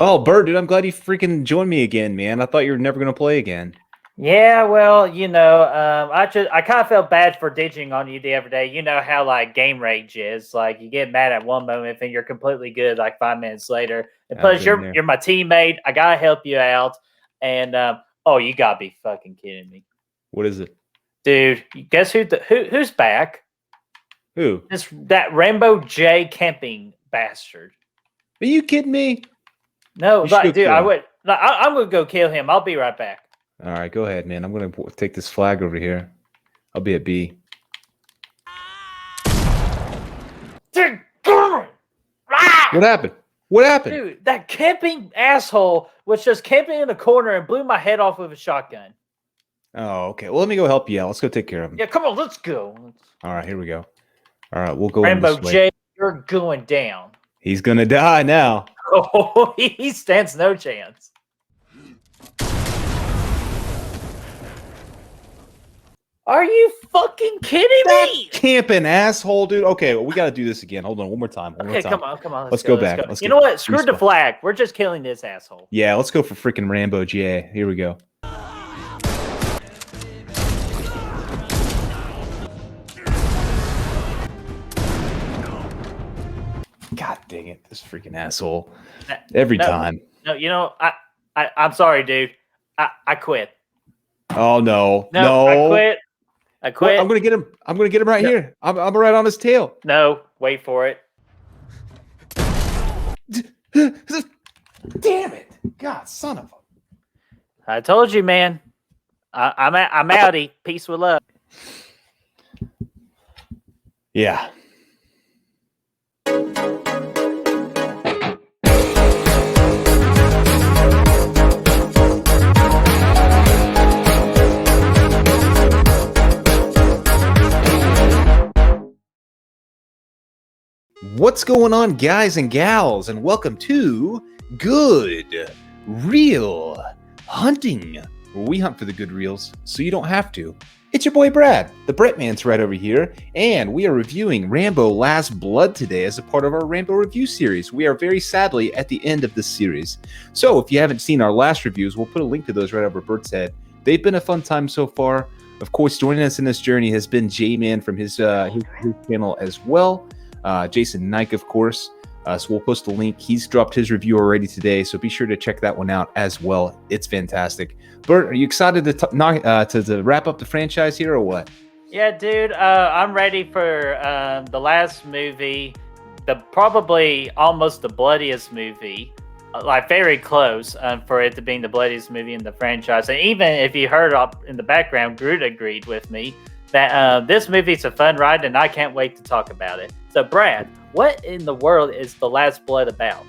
Oh, Bert, dude, I'm glad you freaking joined me again, man. I thought you were never gonna play again. Yeah, well, I kind of felt bad for ditching on you the other day. You know how like game rage is. Like you get mad at one moment and you're completely good like 5 minutes later. And I've plus, been you're there. you're my teammate. I gotta help you out. And oh, you gotta be fucking kidding me, What is it? dude. Guess who's back? Who? That Rambo J camping bastard. Are you kidding me? No, You should go like, dude, kill I him. would. Like, I'm gonna go kill him. I'll be right back. All right, go ahead, man. I'm gonna take this flag over here. I'll be at B. Dude, What happened? What happened? dude, that camping asshole was just camping in the corner and blew my head off with a shotgun. Oh, okay. Well, let me go help you out. Let's go take care of him. Yeah, come on, let's go. All right, here we go. All right, we'll go in Rambo this way. J, you're going down. He's gonna die now. Oh, he stands no chance. Are you fucking kidding me? Camping asshole, dude. Okay, well, we gotta do this again. Hold on, one more time. One more Okay, time. come on. Let's go back. Let's You go. know what? Screw the Respawn. flag. We're just killing this asshole. Yeah, let's go for freaking Rambo J. Here we go. God dang it, this freaking asshole. Every time. No, I'm sorry, dude. I quit. Oh no. No, I quit. I What? quit. I'm gonna get him. I'm gonna get him right here. I'm right on his tail. No, wait for it. Damn it. God, son of a. I told you, man. I'm outie. Peace with love. Yeah. What's going on, guys and gals, and welcome to Good Reel Hunting, where we hunt for the good reels so you don't have to. It's your boy Brad, the Bretman's right over here, and we are reviewing Rambo Last Blood today as a part of our Rambo Review Series. We are very sadly at the end of this series. So if you haven't seen our last reviews, we'll put a link to those right over Bert's head. They've been a fun time so far. Of course, joining us in this journey has been J-Man from his channel as well. Jason Nike, of course. So we'll post a link. He's dropped his review already today, so be sure to check that one out as well. It's fantastic. Bert, are you excited to wrap up the franchise here or what? Yeah, dude. I'm ready for the last movie, probably almost the bloodiest movie, like very close for it to being the bloodiest movie in the franchise. And even if you heard up in the background, Groot agreed with me that this movie's a fun ride, and I can't wait to talk about it. So, Brad, what in the world is The Last Blood about?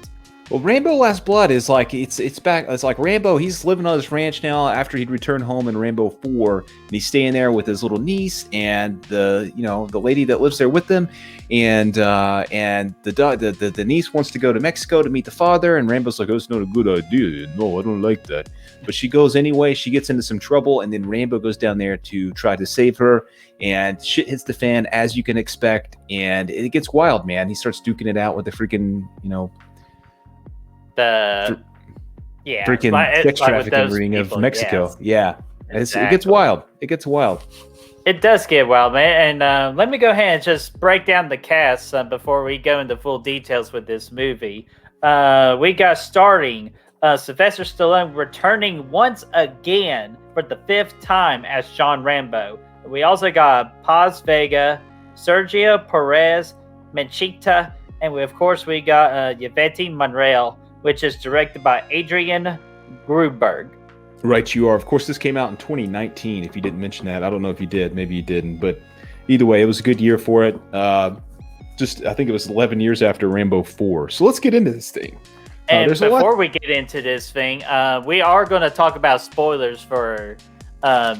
Well, Rambo Last Blood is like it's back. It's like Rambo. He's living on his ranch now after he'd returned home in Rambo 4, and he's staying there with his little niece and the lady that lives there with them, and the niece wants to go to Mexico to meet the father, and Rambo's like, "Oh, it's not a good idea. No, I don't like that." But she goes anyway. She gets into some trouble, and then Rambo goes down there to try to save her, and shit hits the fan as you can expect, and it gets wild, man. He starts duking it out with the freaking freaking sex trafficking ring of Mexico. Yes. Yeah. Exactly. It gets wild. It gets wild. It does get wild, man. And let me go ahead and just break down the cast before we go into full details with this movie. We got starting Sylvester Stallone returning once again for the 5th time as John Rambo. We also got Paz Vega, Sergio Perez, Menchita, and we got Yvette Monreal, which is directed by Adrian Gruberg. Right, you are. Of course, this came out in 2019. If you didn't mention that, I don't know if you did. Maybe you didn't. But either way, it was a good year for it. I think it was 11 years after Rambo 4. So let's get into this thing. And before we get into this thing, we are going to talk about spoilers for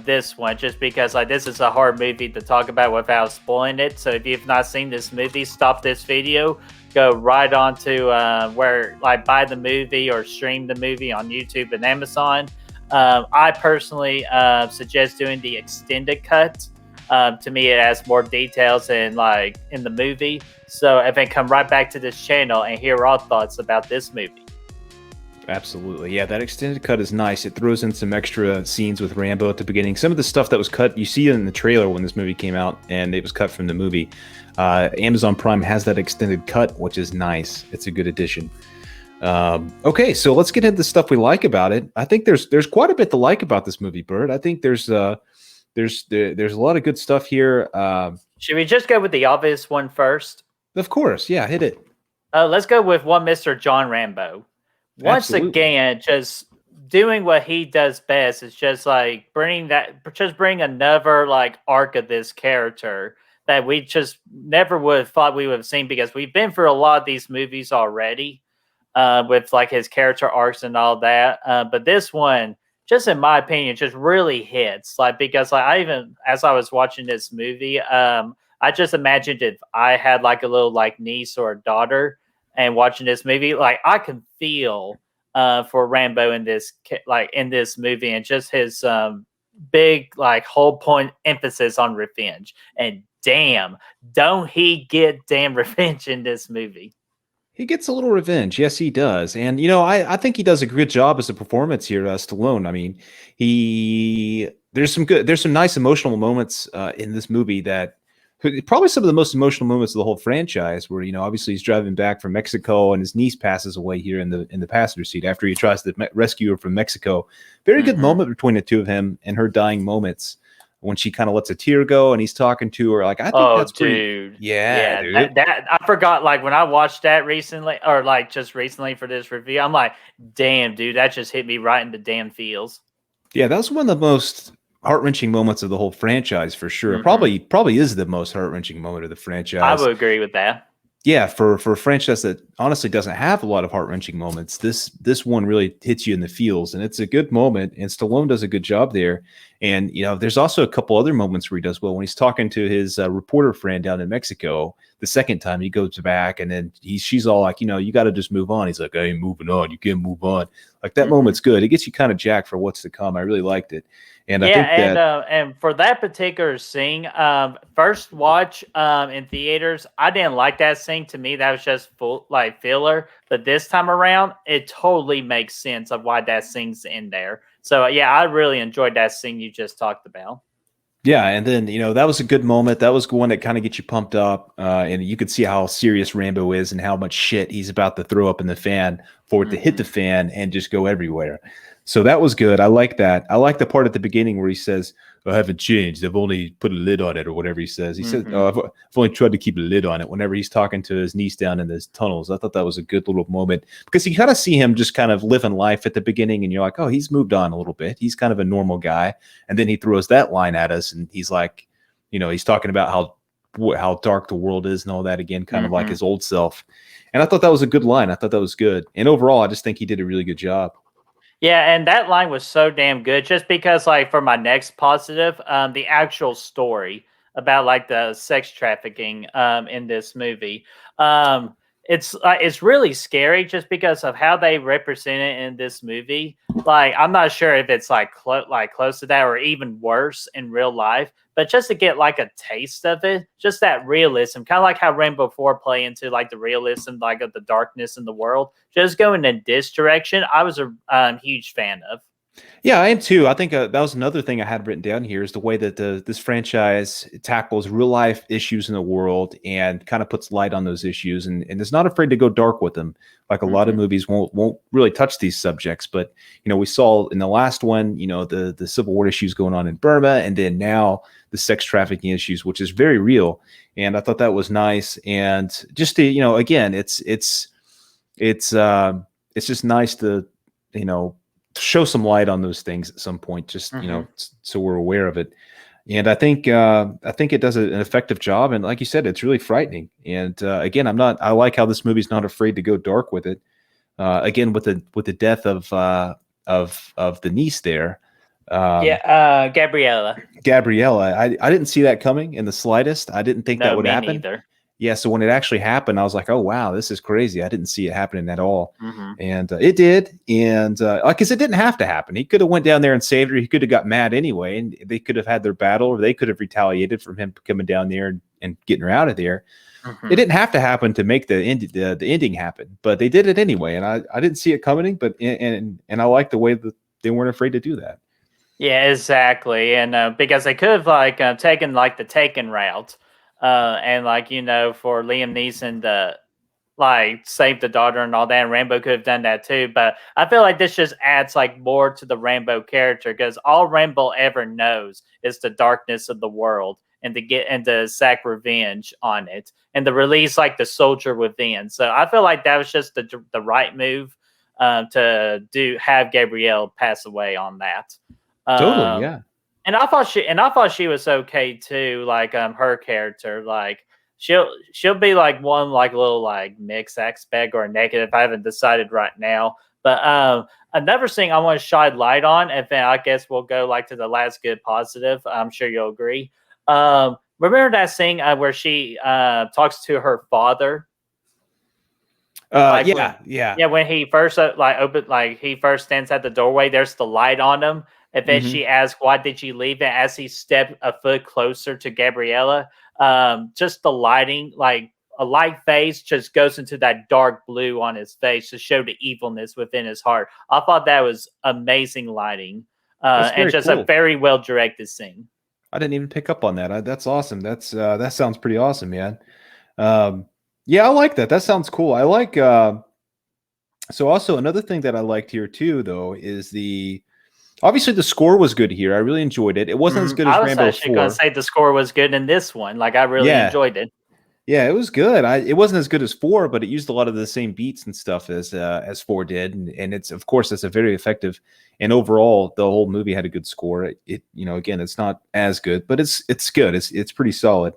this one, just because this is a hard movie to talk about without spoiling it. So if you've not seen this movie, stop this video, go right on to where buy the movie or stream the movie on YouTube and Amazon. I personally suggest doing the extended cut. To me, it has more details in the movie. So if I come right back to this channel and hear our thoughts about this movie. Absolutely. Yeah, that extended cut is nice. It throws in some extra scenes with Rambo at the beginning. Some of the stuff that was cut, you see it in the trailer when this movie came out, and it was cut from the movie. Amazon Prime has that extended cut, which is nice. It's a good addition. Okay, so let's get into the stuff we like about it. I think there's quite a bit to like about this movie, Bert. I think there's a lot of good stuff here. Should we just go with the obvious one first? Of course, yeah, hit it. Let's go with one Mr. John Rambo. Once Absolutely. again, just doing what he does best is just like bring another like arc of this character that we just never would have thought we would have seen, because we've been through a lot of these movies already with like his character arcs and all that. But this one, just in my opinion, just really hits. Like, because like as I was watching this movie, I just imagined if I had like a little like niece or a daughter and watching this movie, like I can feel for Rambo in this movie, and just his big like whole point emphasis on revenge. And damn, don't he get damn revenge in this movie? He gets a little revenge. Yes, he does. And, I think he does a good job as a performance here, Stallone. I mean, there's some nice emotional moments in this movie that probably some of the most emotional moments of the whole franchise, where, obviously he's driving back from Mexico and his niece passes away here in the passenger seat after he tries to rescue her from Mexico. Very good moment between the two of him and her dying moments, when she kind of lets a tear go and he's talking to her. Like, I think that's pretty. Dude. Yeah, dude. That I forgot. Like, when I watched that recently, or like just recently for this review, I'm like, damn, dude, that just hit me right in the damn feels. Yeah, that was one of the most heart-wrenching moments of the whole franchise, for sure. Probably is the most heart-wrenching moment of the franchise. I would agree with that. Yeah, for a franchise that honestly doesn't have a lot of heart-wrenching moments, this one really hits you in the feels, and it's a good moment, and Stallone does a good job there. And, there's also a couple other moments where he does well. When he's talking to his reporter friend down in Mexico, the second time he goes back, and then she's all like, you got to just move on. He's like, I ain't moving on. You can't move on. Like, that moment's good. It gets you kind of jacked for what's to come. I really liked it. And I think and for that particular scene, first watch in theaters, I didn't like that scene. To me, that was just filler. But this time around, it totally makes sense of why that scene's in there. So yeah, I really enjoyed that scene you just talked about. Yeah, and then, that was a good moment. That was one that kind of gets you pumped up, and you could see how serious Rambo is and how much shit he's about to throw up in the fan for it to hit the fan and just go everywhere. So that was good. I like that. I like the part at the beginning where he says, I haven't changed. I've only put a lid on it, or whatever he says. He said, I've only tried to keep a lid on it, whenever he's talking to his niece down in those tunnels. I thought that was a good little moment, because you kind of see him just kind of living life at the beginning, and you're like, oh, he's moved on a little bit. He's kind of a normal guy. And then he throws that line at us, and he's like, he's talking about how dark the world is and all that again, kind of like his old self. And I thought that was a good line. I thought that was good. And overall, I just think he did a really good job. Yeah, and that line was so damn good, just because, like, for my next positive, the actual story about like the sex trafficking in this movie, it's really scary just because of how they represent it in this movie. Like, I'm not sure if it's like close to that or even worse in real life, but just to get like a taste of it, just that realism, kind of like how Rainbow 4 play into like the realism, like of the darkness in the world, just going in this direction, I was a huge fan of. Yeah, I am too. I think that was another thing I had written down here, is the way that this franchise tackles real life issues in the world and kind of puts light on those issues, and is not afraid to go dark with them. Like a lot of movies won't really touch these subjects, but we saw in the last one, the Civil War issues going on in Burma, and then now the sex trafficking issues, which is very real. And I thought that was nice. And just to again, it's just nice to show some light on those things at some point, just so we're aware of it. And I think it does an effective job, and like you said, it's really frightening. And again, I like how this movie's not afraid to go dark with it. Again, with the death of the niece there. Gabriella. I didn't see that coming in the slightest. I didn't think that would happen neither. Yeah, so when it actually happened, I was like, oh, wow, this is crazy. I didn't see it happening at all. And it did. And because it didn't have to happen. He could have went down there and saved her. He could have got mad anyway, and they could have had their battle, or they could have retaliated from him coming down there and getting her out of there. Mhm. It didn't have to happen to make the ending happen, but they did it anyway, and I didn't see it coming, but and I like the way that they weren't afraid to do that. Yeah, exactly. And because they could have like taken like the Taken route, and like for Liam Neeson to like save the daughter and all that. And Rambo could have done that too. But I feel like this just adds like more to the Rambo character because all Rambo ever knows is the darkness of the world and to get and to sack revenge on it and to release like the soldier within. So I feel like that was just the right move to have Gabrielle pass away on that. Totally, Um, yeah. and I thought she was okay too. Like her character, like she'll be like one like little like mixed aspect or a negative. I haven't decided right now. But another thing I want to shine light on, and then I guess we'll go like to the last good positive. I'm sure you'll agree. Remember that scene where she talks to her father? Like Yeah. when he first he first stands at the doorway. There's the light on him, and then Mhm. she asks, "Why did you leave?" And as he stepped a foot closer to Gabriella, just the lighting, like a light face, just goes into that dark blue on his face to show the evilness within his heart. I thought that was amazing lighting, That's and very just a cool. very well directed scene. I didn't even pick up on that. That's awesome. That sounds pretty awesome, man. Um, yeah, I like that. That sounds cool. I like so also another thing that I liked here too, though, is obviously the score was good here. I really enjoyed it. It wasn't as good I as was Rambo actually going to 4. say the score was good in this one. Like I really Yeah, enjoyed it. yeah, it was good. It wasn't as good as 4, but it used a lot of the same beats and stuff as 4 did, and it's of course it's a very effective. And overall, the whole movie had a good score. Again, it's not as good, but it's good. It's pretty solid.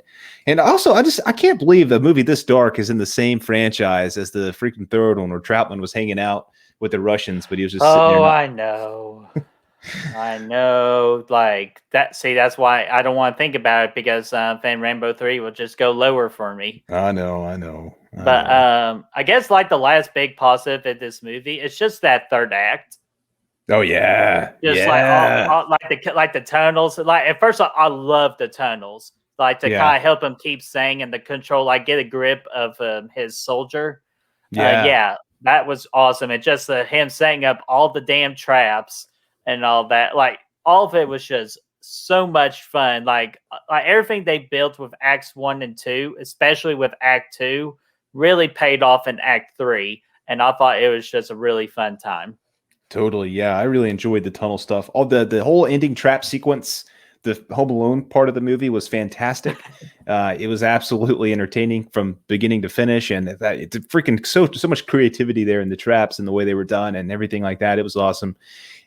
And also, I can't believe a movie this dark is in the same franchise as the freaking third one, where Troutman was hanging out with the Russians, but he was just sitting there Oh, not. I know. I know. Like that. See, that's why I don't want to think about it because then Rambo 3 will just go lower for me. I know, I know, I But know. I guess like the last big positive in this movie, it's just that third act. Oh yeah, Just like all, yeah, all like the tunnels. Like at first, I love the tunnels. Like to yeah, kind of help him keep saying and the control, like get a grip of his soldier. yeah. Yeah, that was awesome. And just him setting up all the damn traps and all that. Like all of it was just so much fun. Like everything they built with Acts 1 and 2, especially with Act 2, really paid off in Act 3. And I thought it was just a really fun time. Totally, yeah. I really enjoyed the tunnel stuff. All the whole ending trap sequence, the Home Alone part of the movie was fantastic. It was absolutely entertaining from beginning to finish, and it's freaking so much creativity there in the traps and the way they were done and everything like that. It was awesome,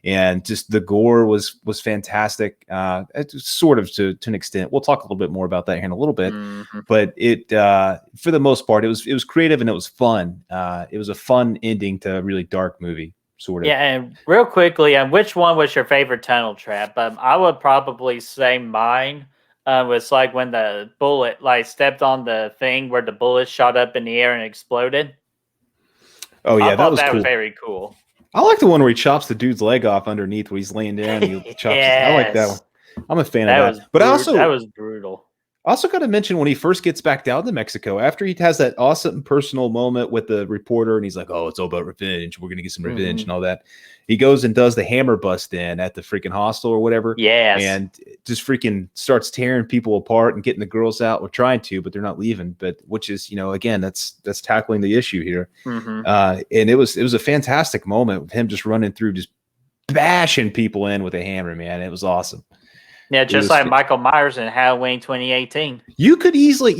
and just the gore was fantastic. It's sort of to an extent. We'll talk a little bit more about that here in a little bit, Mhm. but it for the most part, it was creative and it was fun. It was a fun ending to a really dark movie. Sort of. Yeah, and real quickly, which one was your favorite tunnel trap? I would probably say mine was like when the bullet like stepped on the thing where the bullet shot up in the air and exploded. Oh I yeah, that thought was that was cool. very cool. I like the one where he chops the dude's leg off underneath, where he's laying down. And he chops. I like that one. Yes, I'm a fan of that. But that was brutal. also got to mention when he first gets back down to Mexico, after he has that awesome personal moment with the reporter, and he's like, "Oh, it's all about revenge. We're gonna get some revenge and all that." He goes and does the hammer bust in at the freaking hostel or whatever, Yes. and just freaking starts tearing people apart and getting the girls out. We're trying to, but they're not leaving. But which is, again, that's tackling the issue here. Mm-hmm. And it was a fantastic moment with him just running through, just bashing people in with a hammer, man. It was awesome. Yeah, just like Michael Myers in Halloween 2018. You could easily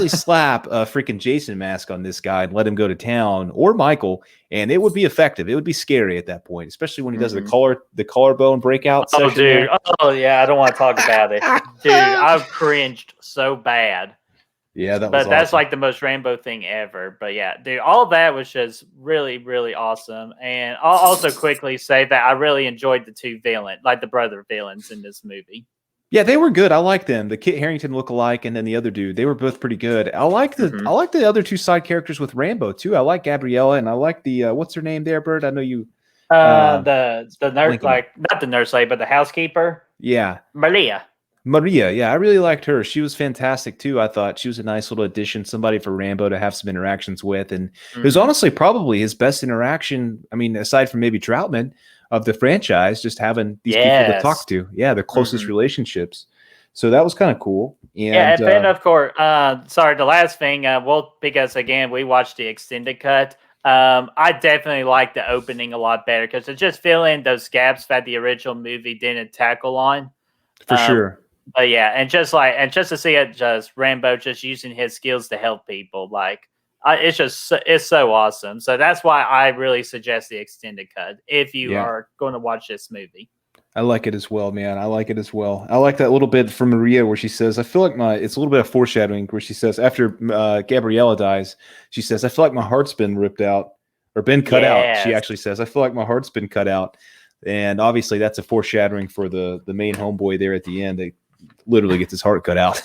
slap a freaking Jason mask on this guy and let him go to town, or Michael, and it would be effective. It would be scary at that point, especially when he does the collarbone breakout. Oh, session dude. there. Oh, yeah. I don't want to talk about it, dude. I've cringed so bad. Yeah, that but was that's awesome. like the most Rambo thing ever. But yeah, dude, all that was just really, really awesome. And I'll also quickly say that I really enjoyed the two the brother villains in this movie. Yeah, they were good. I like them. The Kit Harington lookalike and then the other dude. They were both pretty good. I like the other two side characters with Rambo too. I like Gabriella and I like the what's her name there, Bert? I know you. The nurse, like not the nurse lady, but the housekeeper. Yeah, Maria. Maria, yeah, I really liked her. She was fantastic too. I thought she was a nice little addition, somebody for Rambo to have some interactions with, and it was Hmm. honestly probably his best interaction. I mean, aside from maybe Troutman of the franchise, just having these people to talk Yes. to. Yeah, the closest Hmm. relationships. So that was kind of cool. Yeah, And and then of course, sorry, the last thing, well, because again, we watched the extended cut. I definitely like the opening a lot better because it just fill in those gaps that the original movie didn't tackle on. for Um, sure. but yeah, and just to see it, just Rambo just using his skills to help people, like it's so awesome. So that's why I really suggest the extended cut if you Yeah. are going to watch this movie. I like it as well, man. I like it as well. I like that little bit from Maria where she says, I feel like it's a little bit of foreshadowing where she says, after Gabriella dies, she says, I feel like my heart's been ripped out or been cut out. She Yes. actually says, I feel like my heart's been cut out. And obviously that's a foreshadowing for the main homeboy there at the end that literally gets his heart cut out.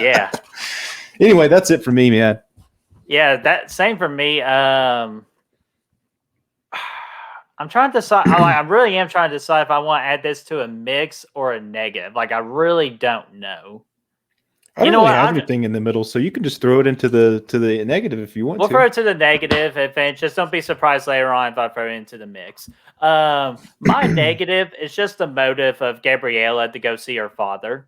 Yeah. Anyway, that's it for me, man. Yeah, that same for me. I'm trying to decide. I really am trying to decide if I want to add this to a mix or a negative. Like, I really don't know. I You don't know really what? have anything in the middle, so you can just throw it into the negative if you want We'll to. throw it to the negative. If and just don't be surprised later on if I throw it into the mix. My negative is just the motive of Gabriella to go see her father.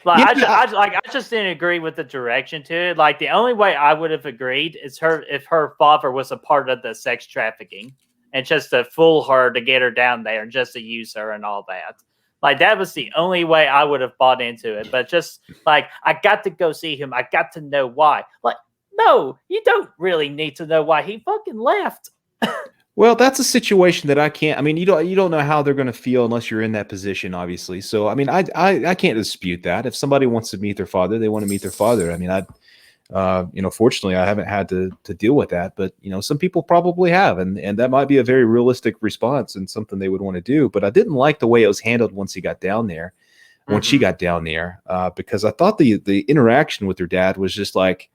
Like Yeah, I just didn't agree with the direction to it. Like the only way I would have agreed is her if her father was a part of the sex trafficking and just to fool her to get her down there and just to use her and all that. Like that was the only way I would have bought into it. But just like I got to go see him, I got to know why. Like no, you don't really need to know why he fucking left. well, that's a situation that I can't. I mean, you don't know how they're going to feel unless you're in that position, obviously. So, I mean, I can't dispute that. If somebody wants to meet their father, they want to meet their father. I mean, fortunately, I haven't had to deal with that, but some people probably have, and that might be a very realistic response and something they would want to do. But I didn't like the way it was handled once he got down there, when she Mm-hmm. got down there, because I thought the interaction with her dad was just like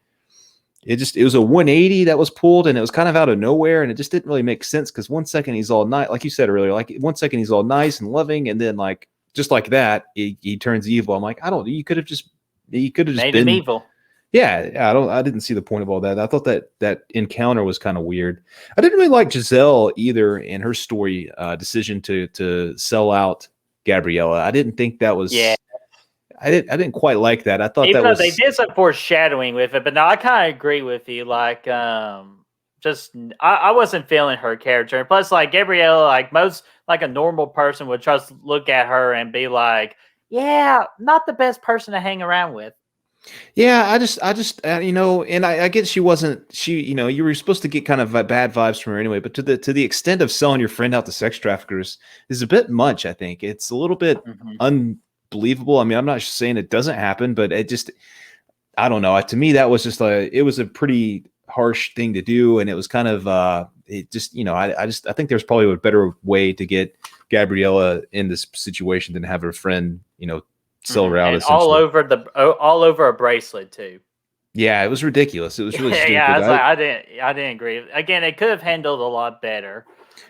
it was a 180 that was pulled and it was kind of out of nowhere and it just didn't really make sense because one second he's all nice, like you said earlier, like one second he's all nice and loving and then like just like that he turns evil. I'm like, I don't, you could have just Made him been, evil. yeah, I didn't see the point of all that. I thought that encounter was kind of weird. I didn't really like Giselle either in her story decision to sell out Gabriella. I didn't think that Yeah. was, I didn't quite like that. I thought Even that though they was, did some foreshadowing with it, but no, I kind of agree with you. Like, just I wasn't feeling her character. And plus, like Gabrielle, like most, like a normal person would just look at her and be like, "Yeah, not the best person to hang around with." yeah, and I get she wasn't, you were supposed to get kind of bad vibes from her anyway, but to the extent of selling your friend out to sex traffickers is a bit much. I think it's a little bit Mm-hmm. unbelievable. I mean, I'm not saying it doesn't happen, but it just, I don't know. To me, that was just it was a pretty harsh thing to do, and it was kind of, it just, I think there's probably a better way to get Gabriella in this situation than have her friend, sell her Mm-hmm. out And all essentially. over all over a bracelet too. Yeah, it was ridiculous. It was really Yeah, I stupid. was like, I didn't agree. Again, it could have handled a lot better.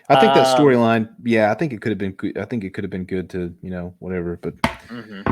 I think that Um, storyline, yeah, I think it could have been good. I think it could have been good to, whatever. But mhm.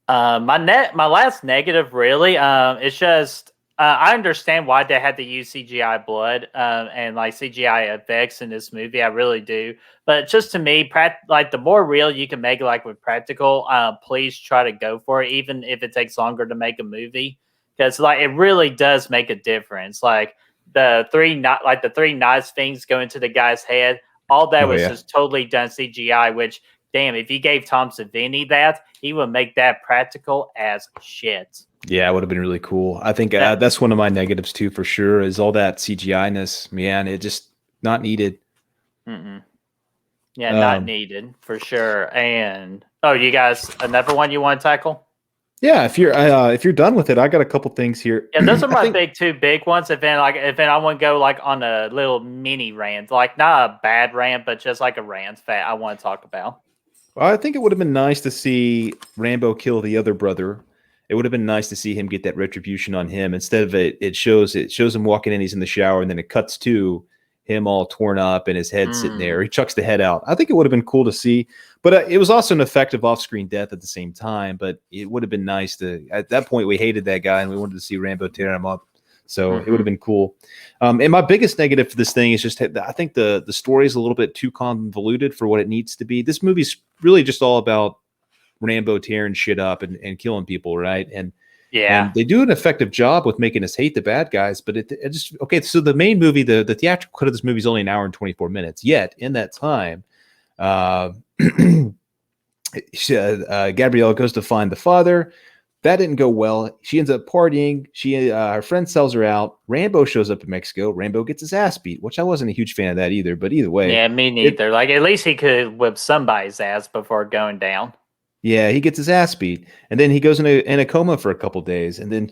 My last negative really it's just I understand why they had to use CGI blood and like CGI effects in this movie. I really do, but just to me, like the more real you can make it, like with practical, please try to go for it, even if it takes longer to make a movie, because like it really does make a difference. Like the three knives things go into the guy's head. All that oh was yeah, just totally done CGI, which damn, if you gave Tom Savini that, he would make that practical as shit. yeah, it would have been really cool. I think That, that's one of my negatives too, for sure. Is all that CGI ness, man. It just not needed. mm-mm. Yeah, not Um, needed for sure. And oh, you guys, another one you want to tackle? yeah, if you're done with it, I got a couple things here. Yeah, those are I my think two big ones. If then I want to go like on a little mini rant, like not a bad rant, but just like a rant that I want to talk about. I think it would have been nice to see Rambo kill the other brother. It would have been nice to see him get that retribution on him instead of it. It shows him walking in. He's in the shower, and then it cuts to him all torn up and his head sitting there. He chucks the head out. I think it would have been cool to see, but it was also an effective off-screen death at the same time. But it would have been nice to, at that point, we hated that guy and we wanted to see Rambo tear him up. So it would have been cool. And my biggest negative for this thing is just, I think the story is a little bit too convoluted for what it needs to be. This movie's really just all about Rambo tearing shit up and killing people, right? And they do an effective job with making us hate the bad guys, but it just, okay, so the main movie, the theatrical cut of this movie is only an hour and 24 minutes. Yet, in that time, Gabrielle goes to find the father. That didn't go well. She ends up partying. Her friend sells her out. Rambo shows up in Mexico. Rambo gets his ass beat, which I wasn't a huge fan of that either, but either way. Yeah, me neither. Like, at least he could whip somebody's ass before going down. Yeah, he gets his ass beat, and then he goes in a coma for a couple days, and then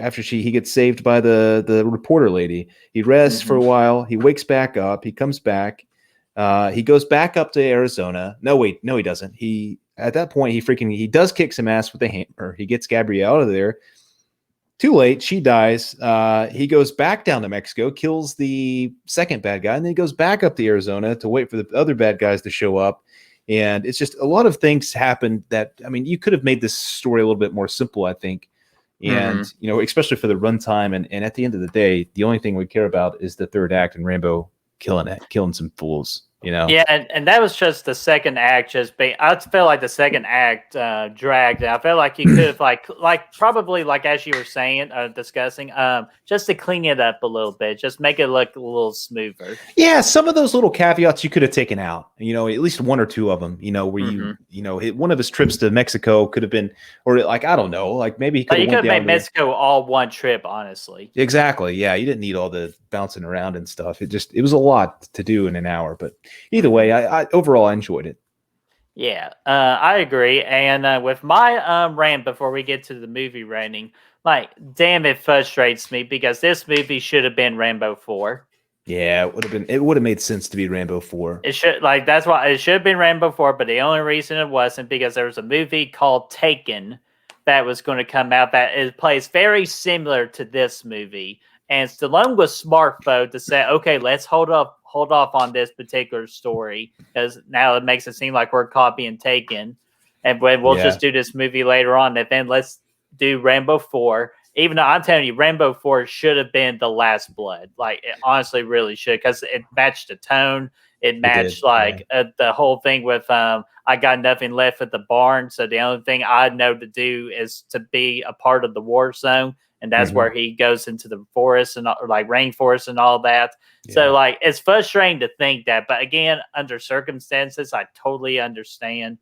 after he gets saved by the reporter lady, he rests for a while. He wakes back up. He comes back. He goes back up to Arizona. No, wait, no, he doesn't. At that point he does kick some ass with a hammer. He gets Gabrielle out of there. Too late. She dies. He goes back down to Mexico, kills the second bad guy, and then he goes back up to Arizona to wait for the other bad guys to show up. And it's just a lot of things happen that, I mean, you could have made this story a little bit more simple, I think. And, especially for the runtime. And at the end of the day, the only thing we care about is the third act and Rambo killing some fools. Yeah, and that was just the second act. I felt like the second act dragged. I felt like you could have like probably like as you were saying, discussing, just to clean it up a little bit, just make it look a little smoother. Yeah, some of those little caveats you could have taken out. At least one or two of them. Where one of his trips to Mexico could have been, or like I don't know, like maybe he could have made Mexico all one trip. Honestly, exactly. Yeah, you didn't need all the bouncing around and stuff. It was a lot to do in an hour, but. Either way, I overall I enjoyed it. Yeah, I agree. And with my rant before we get to the movie rating, like, damn, it frustrates me because this movie should have been Rambo 4. Yeah, it would have made sense to be Rambo 4. It should, that's why it should have been Rambo 4, but the only reason it wasn't because there was a movie called Taken that was going to come out that plays very similar to this movie. And Stallone was smart, though, to say, okay, let's hold off on this particular story because now it makes it seem like we're copying Taken, and we'll just do this movie later on. And then let's do Rambo 4. Even though I'm telling you, Rambo 4 should have been The Last Blood. Like, it honestly really should, because it matched the tone. It matched the whole thing with I got nothing left at the barn, so the only thing I know to do is to be a part of the war zone. And that's where he goes into the forest and like rainforest and all that. Yeah. So like, it's frustrating to think that, but again, under circumstances, I totally understand.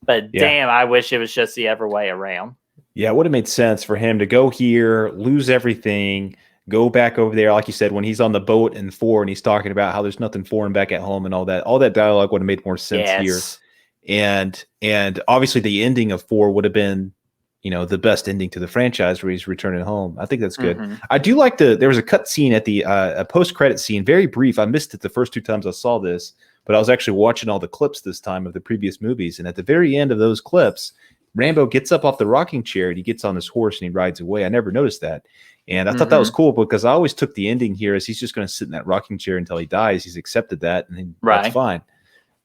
But damn, I wish it was just the other way around. Yeah, it would have made sense for him to go here, lose everything, go back over there. Like you said, when he's on the boat in 4 and he's talking about how there's nothing for him back at home and all that dialogue would have made more sense here. And obviously the ending of 4 would have been, the best ending to the franchise where he's returning home. I think that's good. I do like there was a cut scene at the a post-credit scene, very brief. I missed it the first 2 times I saw this, but I was actually watching all the clips this time of the previous movies. And at the very end of those clips, Rambo gets up off the rocking chair and he gets on his horse and he rides away. I never noticed that. And I thought that was cool because I always took the ending here as he's just going to sit in that rocking chair until he dies. He's accepted that and that's fine.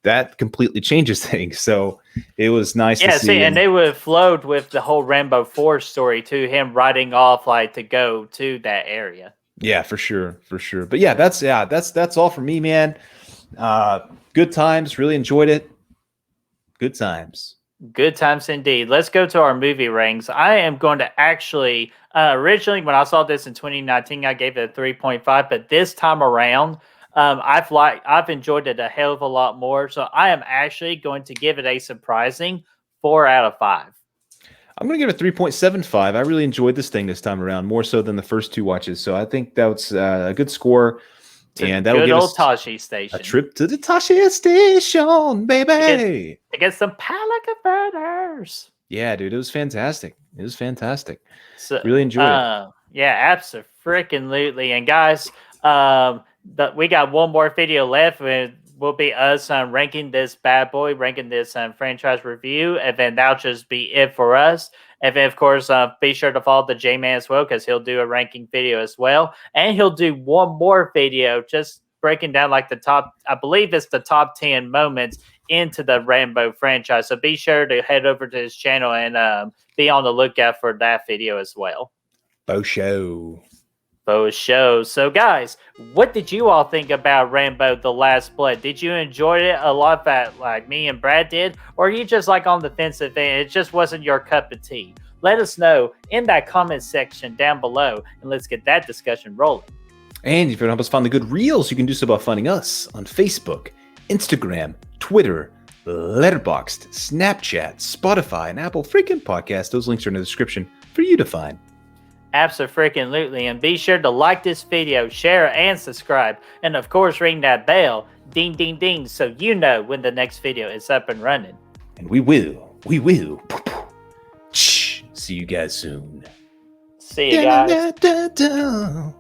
That completely changes things. So it was nice to see. And they would have flowed with the whole Rambo 4 story too, him riding off like to go to that area. Yeah, for sure. But that's all for me, man. Good times, really enjoyed it. Good times. Good times indeed. Let's go to our movie ratings. I am going to actually originally when I saw this in 2019, I gave it a 3.5, but this time around I've enjoyed it a hell of a lot more. So I am actually going to give it a surprising 4 out of 5. I'm going to give it 3.75. I really enjoyed this thing this time around, more so than the first 2 watches. So I think that's a good score. And that'll give us Tosche station. A trip to the Tosche station, baby. To get some palette converters. Yeah, dude, it was fantastic. So, really enjoyed it. Yeah, absolutely. And guys, we got one more video left. Will be us ranking this bad boy, ranking this franchise review, and then that'll just be it for us. And then, of course, be sure to follow the J-Man as well, because he'll do a ranking video as well. And he'll do one more video just breaking down like the top, I believe it's the top 10 moments into the Rambo franchise. So be sure to head over to his channel and be on the lookout for that video as well. Bo show. Both shows. So, guys, what did you all think about Rambo: The Last Blood? Did you enjoy it a lot that like me and Brad did? Or are you just like on the fence and it just wasn't your cup of tea? Let us know in that comment section down below, and let's get that discussion rolling. And if you want to help us find the good reels, you can do so by finding us on Facebook, Instagram, Twitter, Letterboxd, Snapchat, Spotify, and Apple freaking Podcast. Those links are in the description for you to find. Absolutely. And be sure to like this video, share, and subscribe. And of course, ring that bell, ding, ding, ding, so you know when the next video is up and running. And we will see you guys soon. See you guys.